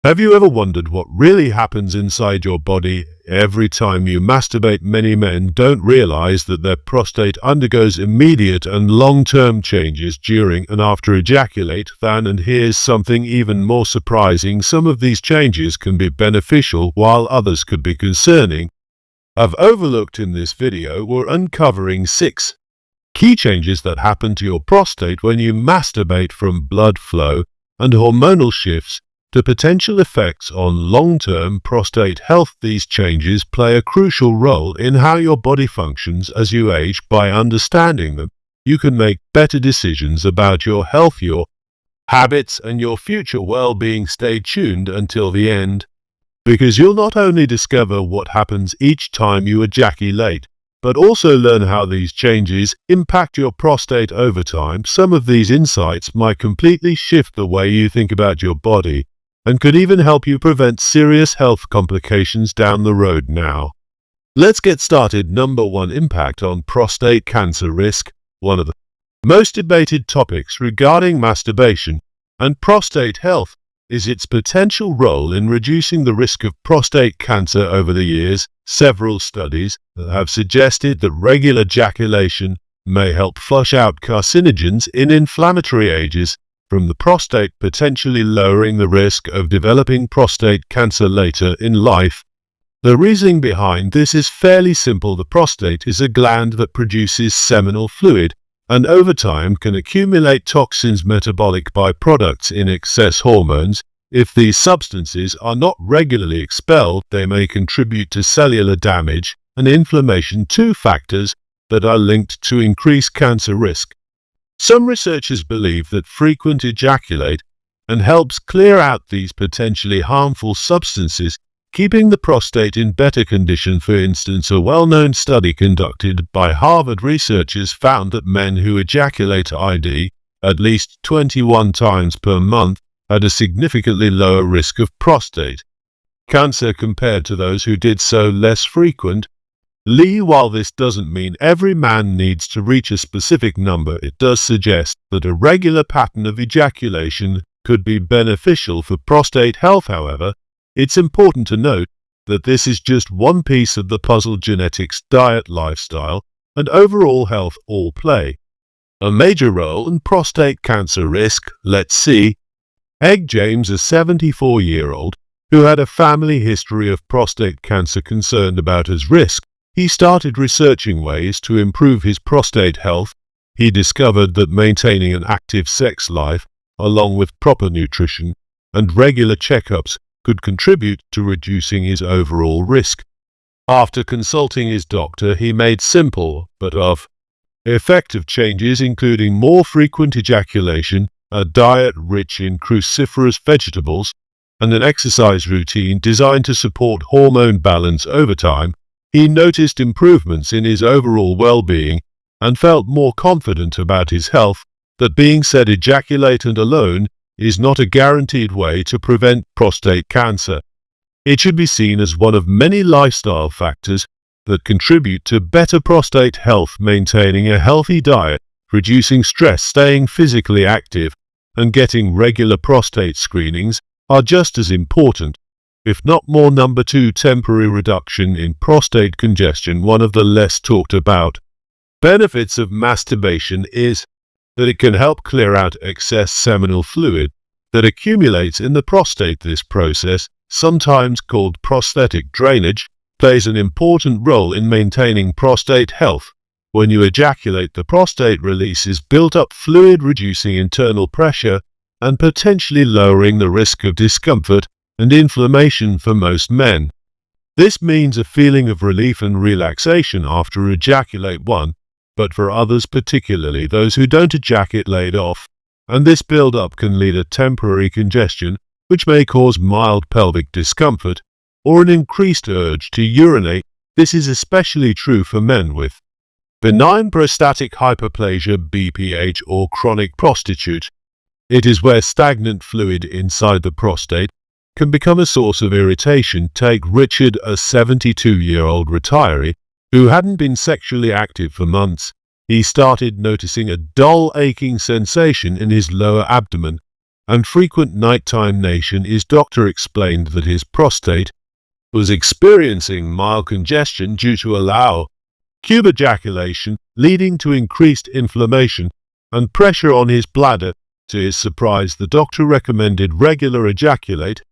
Have you ever wondered what really happens inside your body every time you masturbate? Many men don't realize that their prostate undergoes immediate and long-term changes during and after ejaculate. And here's something even more surprising: some of these changes can be beneficial while others could be concerning. I've overlooked in this video. We're uncovering 6 key changes that happen to your prostate when you masturbate, from blood flow and hormonal shifts to potential effects on long-term prostate health. These changes play a crucial role in how your body functions as you age. By understanding them, you can make better decisions about your health, your habits, and your future well-being. Stay tuned until the end, because you'll not only discover what happens each time you ejaculate, but also learn how these changes impact your prostate over time. Some of these insights might completely shift the way you think about your body, and could even help you prevent serious health complications down the road. Now, let's get started. Number 1. Impact on prostate cancer risk. One of the most debated topics regarding masturbation and prostate health is its potential role in reducing the risk of prostate cancer. Over the years, several studies have suggested that regular ejaculation may help flush out carcinogens in inflammatory areas from the prostate, potentially lowering the risk of developing prostate cancer later in life. The reasoning behind this is fairly simple. The prostate is a gland that produces seminal fluid, and over time can accumulate toxins, metabolic byproducts, in excess hormones. If these substances are not regularly expelled, they may contribute to cellular damage and inflammation, 2 factors that are linked to increased cancer risk. Some researchers believe that frequent ejaculate and helps clear out these potentially harmful substances, keeping the prostate in better condition. For instance, a well-known study conducted by Harvard researchers found that men who ejaculate at least 21 times per month had a significantly lower risk of prostate cancer compared to those who did so less frequently. While this doesn't mean every man needs to reach a specific number, it does suggest that a regular pattern of ejaculation could be beneficial for prostate health. However, it's important to note that this is just one piece of the puzzle. Genetics, diet, lifestyle, and overall health all play a major role in prostate cancer risk. Let's see. James, a 74-year-old who had a family history of prostate cancer. Concerned about his risk, he started researching ways to improve his prostate health. He discovered that maintaining an active sex life, along with proper nutrition and regular checkups, could contribute to reducing his overall risk. After consulting his doctor, he made simple but effective changes, including more frequent ejaculation, a diet rich in cruciferous vegetables, and an exercise routine designed to support hormone balance. Over time, he noticed improvements in his overall well-being and felt more confident about his health. That being said, ejaculation alone is not a guaranteed way to prevent prostate cancer. It should be seen as one of many lifestyle factors that contribute to better prostate health. Maintaining a healthy diet, reducing stress, staying physically active, and getting regular prostate screenings are just as important, if not more. Number 2. Temporary reduction in prostate congestion. One of the less talked about benefits of masturbation is that it can help clear out excess seminal fluid that accumulates in the prostate. This process, sometimes called prostatic drainage, plays an important role in maintaining prostate health. When you ejaculate, the prostate releases built-up fluid, reducing internal pressure and potentially lowering the risk of discomfort and inflammation for most men. This means a feeling of relief and relaxation after ejaculate. But for others, particularly those who don't ejaculate often, and this build-up can lead to temporary congestion, which may cause mild pelvic discomfort or an increased urge to urinate. This is especially true for men with benign prostatic hyperplasia, BPH, or chronic prostatute. It is where stagnant fluid inside the prostate can become a source of irritation. Take Richard, a 72-year-old retiree who hadn't been sexually active for months. He started noticing a dull, aching sensation in his lower abdomen and frequent nighttime nation, his doctor explained that his prostate was experiencing mild congestion due to a low cube ejaculation, leading to increased inflammation and pressure on his bladder. To his surprise, the doctor recommended regular ejaculate,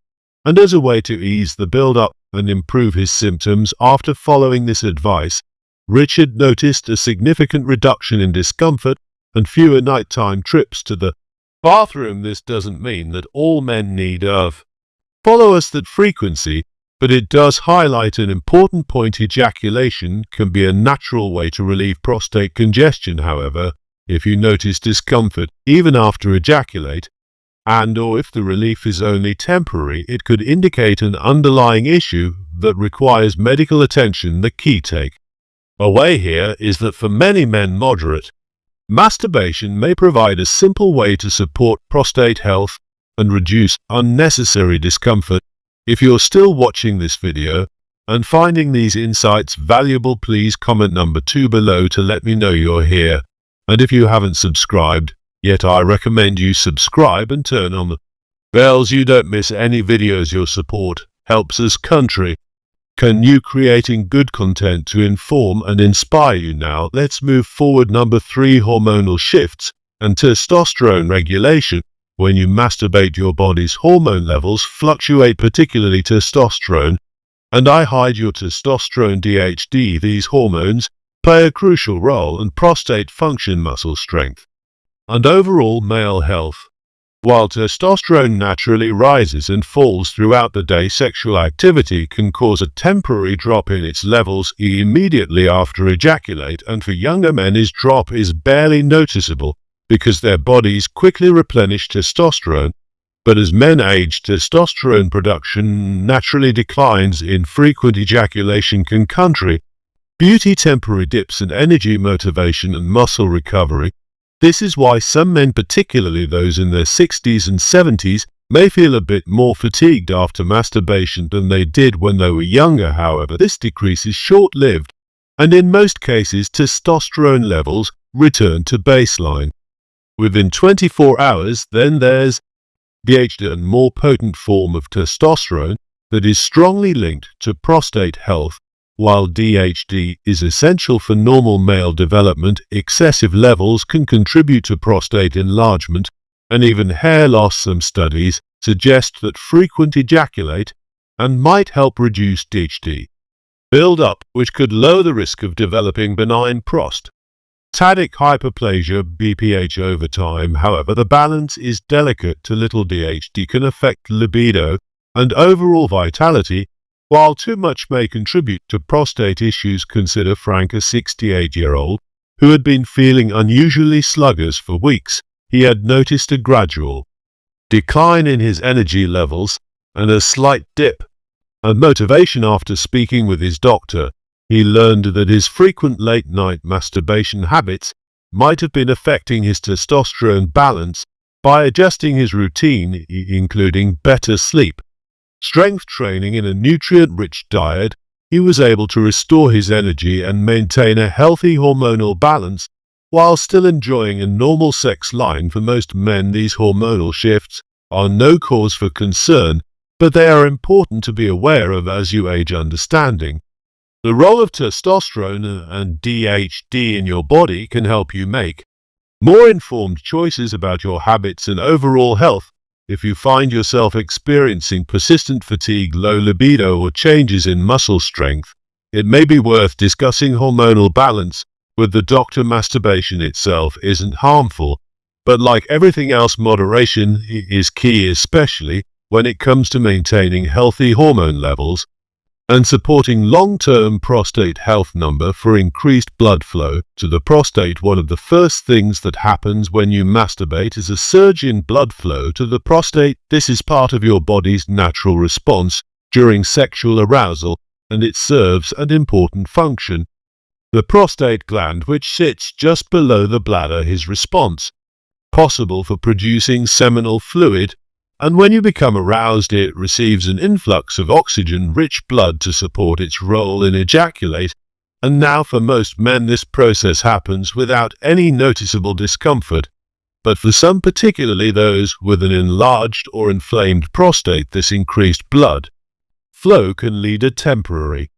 and as a way to ease the build-up and improve his symptoms after following this advice, Richard noticed a significant reduction in discomfort and fewer nighttime trips to the bathroom. This doesn't mean that all men need follow us that frequency, but it does highlight an important point. Ejaculation can be a natural way to relieve prostate congestion. However, if you notice discomfort even after ejaculate, and/or if the relief is only temporary, it could indicate an underlying issue that requires medical attention. The key takeaway here is that for many men, moderate masturbation may provide a simple way to support prostate health and reduce unnecessary discomfort. If you're still watching this video and finding these insights valuable, please comment number 2 below to let me know you're here. And if you haven't subscribed yet, I recommend you subscribe and turn on the bells. You don't miss any videos. Your support helps us continue creating good content to inform and inspire you. Now let's move forward. Number 3, hormonal shifts and testosterone regulation. When you masturbate, your body's hormone levels fluctuate, particularly testosterone, and your testosterone DHT. These hormones play a crucial role in prostate function, muscle strength, and overall male health. While testosterone naturally rises and falls throughout the day, sexual activity can cause a temporary drop in its levels immediately after ejaculate, and for younger men this drop is barely noticeable because their bodies quickly replenish testosterone. But as men age, testosterone production naturally declines. Infrequent ejaculation can contribute to temporary dips in energy, motivation, and muscle recovery. This is why some men, particularly those in their 60s and 70s, may feel a bit more fatigued after masturbation than they did when they were younger. However, this decrease is short-lived, and in most cases testosterone levels return to baseline within 24 hours. Then there's DHT, a more potent form of testosterone that is strongly linked to prostate health. While DHT is essential for normal male development, excessive levels can contribute to prostate enlargement and even hair loss. Some studies suggest that frequent ejaculate and might help reduce DHT build-up, which could lower the risk of developing benign prostatic hyperplasia (BPH) over time. However, the balance is delicate. Too little DHT can affect libido and overall vitality, while too much may contribute to prostate issues. Consider Frank, a 68-year-old who had been feeling unusually sluggish for weeks. He had noticed a gradual decline in his energy levels and a slight dip in motivation. After speaking with his doctor, he learned that his frequent late-night masturbation habits might have been affecting his testosterone balance. By adjusting his routine, including better sleep, strength training, and a nutrient-rich diet, he was able to restore his energy and maintain a healthy hormonal balance while still enjoying a normal sex life. For most men, these hormonal shifts are no cause for concern, but they are important to be aware of as you age. Understanding the role of testosterone and DHT in your body can help you make more informed choices about your habits and overall health. If you find yourself experiencing persistent fatigue, low libido, or changes in muscle strength, it may be worth discussing hormonal balance with the doctor. Masturbation itself isn't harmful, but like everything else, moderation is key, especially when it comes to maintaining healthy hormone levels and supporting long-term prostate health. Number 4, increased blood flow to the prostate. One of the first things that happens when you masturbate is a surge in blood flow to the prostate. This is part of your body's natural response during sexual arousal, and it serves an important function. The prostate gland, which sits just below the bladder, is responsible for producing seminal fluid, and when you become aroused, it receives an influx of oxygen-rich blood to support its role in ejaculate. And now, for most men, this process happens without any noticeable discomfort. But for some, particularly those with an enlarged or inflamed prostate, this increased blood flow can lead to temporary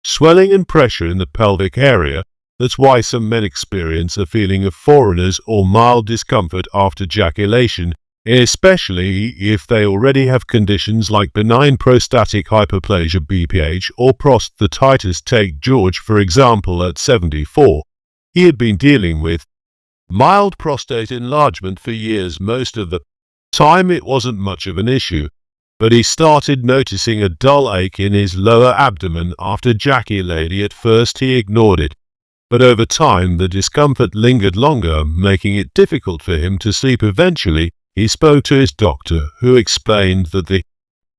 swelling and pressure in the pelvic area. That's why some men experience a feeling of foreigners or mild discomfort after ejaculation, especially if they already have conditions like benign prostatic hyperplasia (BPH) or prostatitis. Take George, for example. At 74, he had been dealing with mild prostate enlargement for years. Most of the time it wasn't much of an issue, but he started noticing a dull ache in his lower abdomen after ejaculating. At first he ignored it, but over time the discomfort lingered longer, making it difficult for him to sleep. Eventually, he spoke to his doctor, who explained that the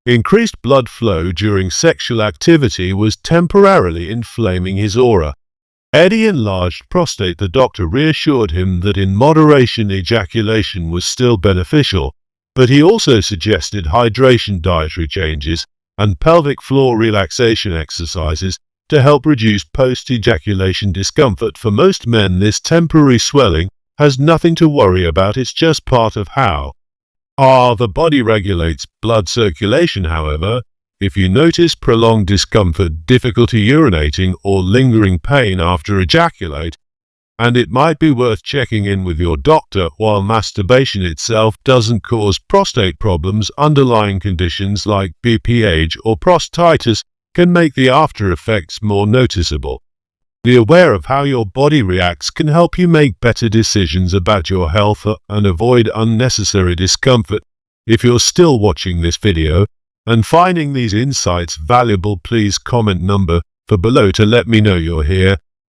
increased blood flow during sexual activity was temporarily inflaming his aura. Eddie enlarged prostate. The doctor reassured him that in moderation ejaculation was still beneficial, but he also suggested hydration, dietary changes, and pelvic floor relaxation exercises to help reduce post-ejaculation discomfort. For most men, this temporary swelling has nothing to worry about. It's just part of how the body regulates blood circulation. However, if you notice prolonged discomfort, difficulty urinating, or lingering pain after ejaculate, and it might be worth checking in with your doctor. While masturbation itself doesn't cause prostate problems, underlying conditions like BPH or prostatitis can make the after effects more noticeable. Be aware of how your body reacts can help you make better decisions about your health and avoid unnecessary discomfort. If you're still watching this video and finding these insights valuable, please comment number 4 below to let me know you're here.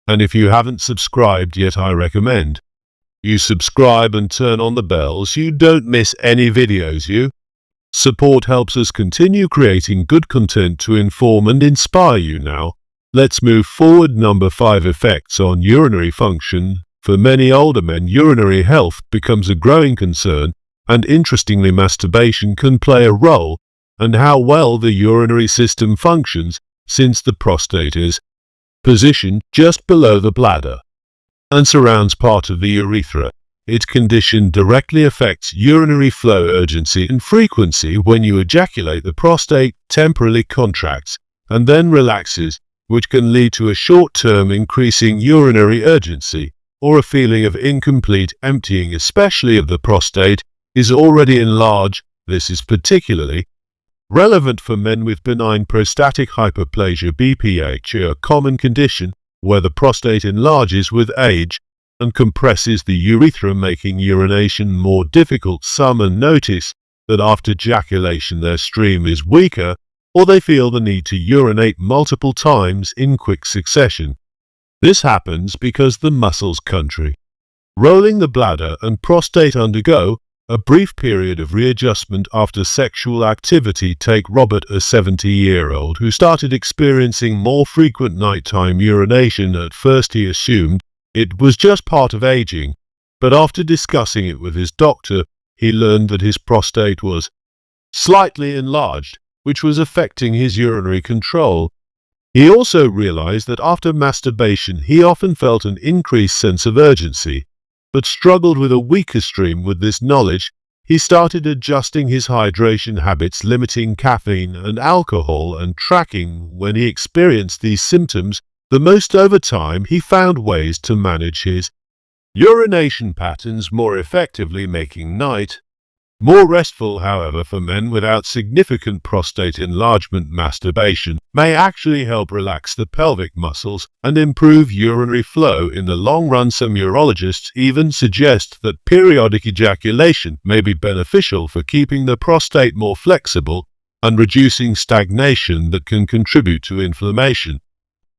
And if you haven't subscribed yet, I recommend you subscribe and turn on the bell so you don't miss any videos. Your support helps us continue creating good content to inform and inspire you. Now, let's move forward. Number 5. Effects on urinary function. For many older men, urinary health becomes a growing concern, and interestingly, masturbation can play a role in how well the urinary system functions, since the prostate is positioned just below the bladder and surrounds part of the urethra. Its condition directly affects urinary flow urgency and frequency. When you ejaculate, the prostate temporarily contracts and then relaxes, which can lead to a short-term increasing urinary urgency or a feeling of incomplete emptying, especially if the prostate is already enlarged. This is particularly relevant for men with benign prostatic hyperplasia (BPH), a common condition where the prostate enlarges with age and compresses the urethra, making urination more difficult. Some men notice that after ejaculation their stream is weaker, or they feel the need to urinate multiple times in quick succession. This happens because the muscles controlling the bladder and prostate undergo a brief period of readjustment after sexual activity. Take Robert, a 70-year-old who started experiencing more frequent nighttime urination. At first he assumed it was just part of aging, but after discussing it with his doctor, he learned that his prostate was slightly enlarged, which was affecting his urinary control. He also realized that after masturbation he often felt an increased sense of urgency, but struggled with a weaker stream. With this knowledge, he started adjusting his hydration habits, limiting caffeine and alcohol, and tracking when he experienced these symptoms the most. Over time, he found ways to manage his urination patterns more effectively, making night more restful. However, for men without significant prostate enlargement, masturbation may actually help relax the pelvic muscles and improve urinary flow in the long run. Some urologists even suggest that periodic ejaculation may be beneficial for keeping the prostate more flexible and reducing stagnation that can contribute to inflammation.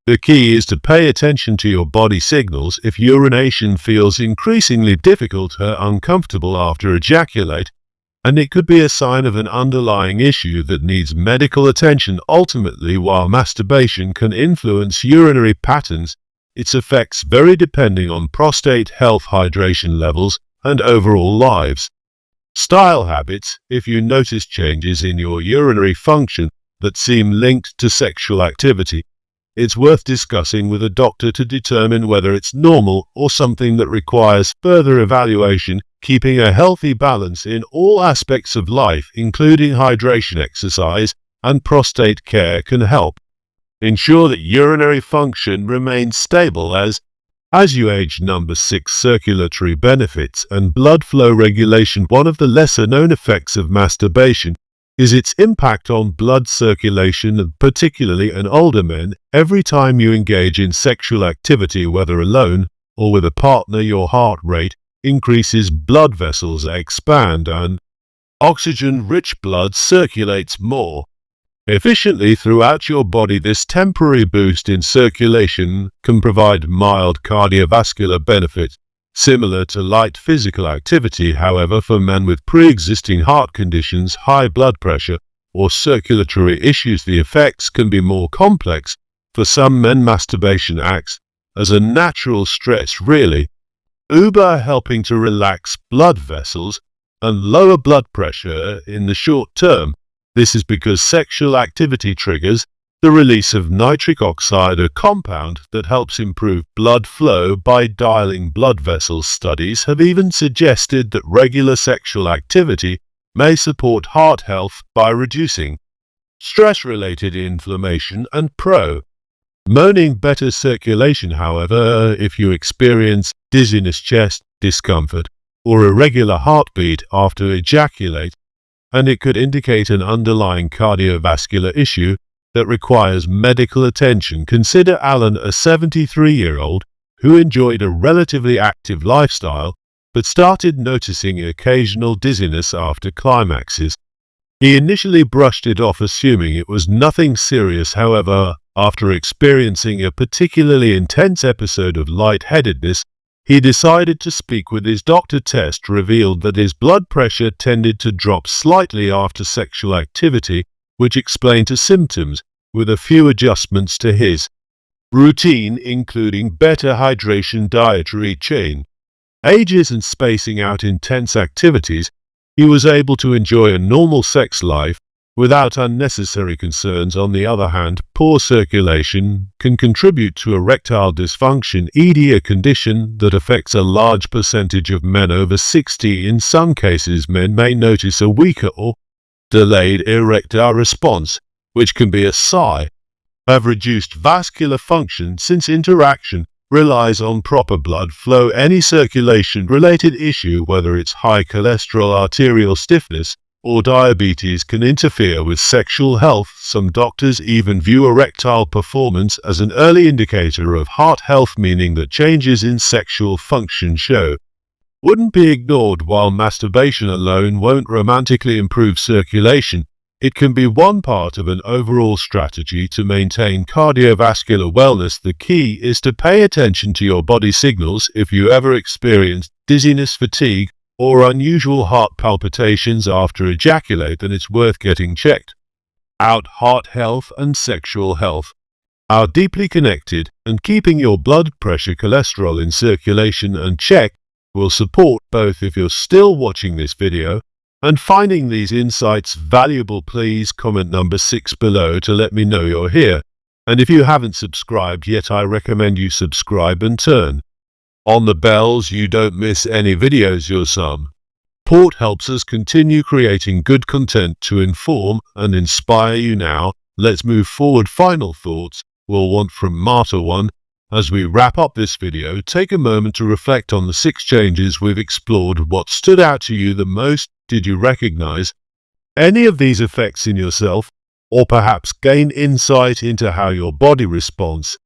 The key is to pay attention to your body signals. If urination feels increasingly difficult or uncomfortable after ejaculate, and it could be a sign of an underlying issue that needs medical attention. Ultimately, while masturbation can influence urinary patterns, its effects vary depending on prostate health, hydration levels, and overall lifestyle habits. If you notice changes in your urinary function that seem linked to sexual activity, it's worth discussing with a doctor to determine whether it's normal or something that requires further evaluation. Keeping a healthy balance in all aspects of life, including hydration, exercise, and prostate care, can help ensure that urinary function remains stable as you age. Number 6. Circulatory benefits and blood flow regulation. One of the lesser-known effects of masturbation is its impact on blood circulation, particularly in older men. Every time you engage in sexual activity, whether alone or with a partner, your heart rate increases, blood vessels expand, and oxygen-rich blood circulates more efficiently throughout your body. This temporary boost in circulation can provide mild cardiovascular benefits, similar to light physical activity. However, for men with pre-existing heart conditions, high blood pressure, or circulatory issues, the effects can be more complex. For some men, masturbation acts as a natural stress reliever, helping to relax blood vessels and lower blood pressure in the short term. This is because sexual activity triggers the release of nitric oxide, a compound that helps improve blood flow by dilating blood vessels. Studies have even suggested that regular sexual activity may support heart health by reducing stress-related inflammation and promoting better circulation. However, if you experience dizziness, chest discomfort, or irregular heartbeat after ejaculate, and it could indicate an underlying cardiovascular issue that requires medical attention. Consider Alan, a 73-year-old who enjoyed a relatively active lifestyle but started noticing occasional dizziness after climaxes. He initially brushed it off, assuming it was nothing serious. However, after experiencing a particularly intense episode of lightheadedness, he decided to speak with his doctor. Test revealed that his blood pressure tended to drop slightly after sexual activity, which explained the symptoms. With a few adjustments to his routine, including better hydration, dietary changes, and spacing out intense activities, he was able to enjoy a normal sex life without unnecessary concerns. On the other hand, poor circulation can contribute to erectile dysfunction, a condition that affects a large percentage of men over 60. In some cases, men may notice a weaker or delayed erectile response, which can be a sign of reduced vascular function, since interaction relies on proper blood flow. Any circulation-related issue, whether it's high cholesterol, arterial stiffness, or diabetes, can interfere with sexual health. Some doctors even view erectile performance as an early indicator of heart health, meaning that changes in sexual function wouldn't be ignored. While masturbation alone won't romantically improve circulation, it can be one part of an overall strategy to maintain cardiovascular wellness. The key is to pay attention to your body signals. If you ever experience dizziness, fatigue, or unusual heart palpitations after ejaculate, then it's worth getting checked out. Heart health and sexual health are deeply connected, and keeping your blood pressure, cholesterol in circulation and check will support both. If you're still watching this video and finding these insights valuable, please comment number 6 below to let me know you're here. And if you haven't subscribed yet, I recommend you subscribe and turn on the bells so you don't miss any videos. Your support helps us continue creating good content to inform and inspire you. Now, let's move forward. Final thoughts we'll want from Marta 1. As we wrap up this video, take a moment to reflect on the 6 changes we've explored. What stood out to you the most? Did you recognize any of these effects in yourself, or perhaps gain insight into how your body responds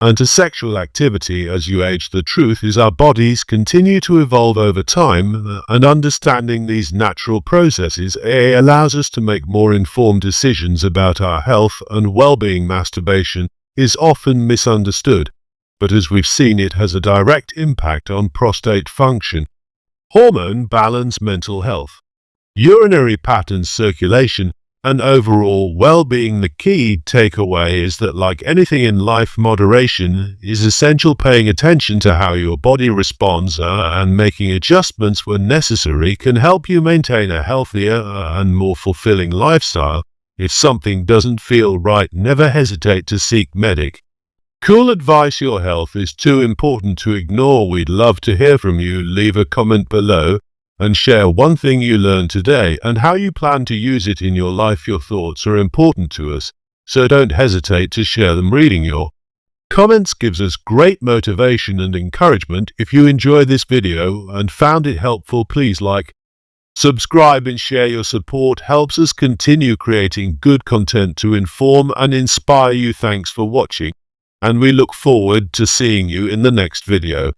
and to sexual activity as you age? The truth is, our bodies continue to evolve over time, and understanding these natural processes allows us to make more informed decisions about our health and well-being. Masturbation is often misunderstood, but as we've seen, it has a direct impact on prostate function, hormone balance, mental health, urinary patterns, circulation, and overall well-being. The key takeaway is that, like anything in life, moderation is essential. Paying attention to how your body responds and making adjustments when necessary can help you maintain a healthier and more fulfilling lifestyle. If something doesn't feel right, never hesitate to seek medical advice. Your health is too important to ignore. We'd love to hear from you. Leave a comment below and share one thing you learned today and how you plan to use it in your life. Your thoughts are important to us, so don't hesitate to share them. Reading your comments gives us great motivation and encouragement. If you enjoyed this video and found it helpful, please like, subscribe and share. Your support helps us continue creating good content to inform and inspire you. Thanks for watching, and we look forward to seeing you in the next video.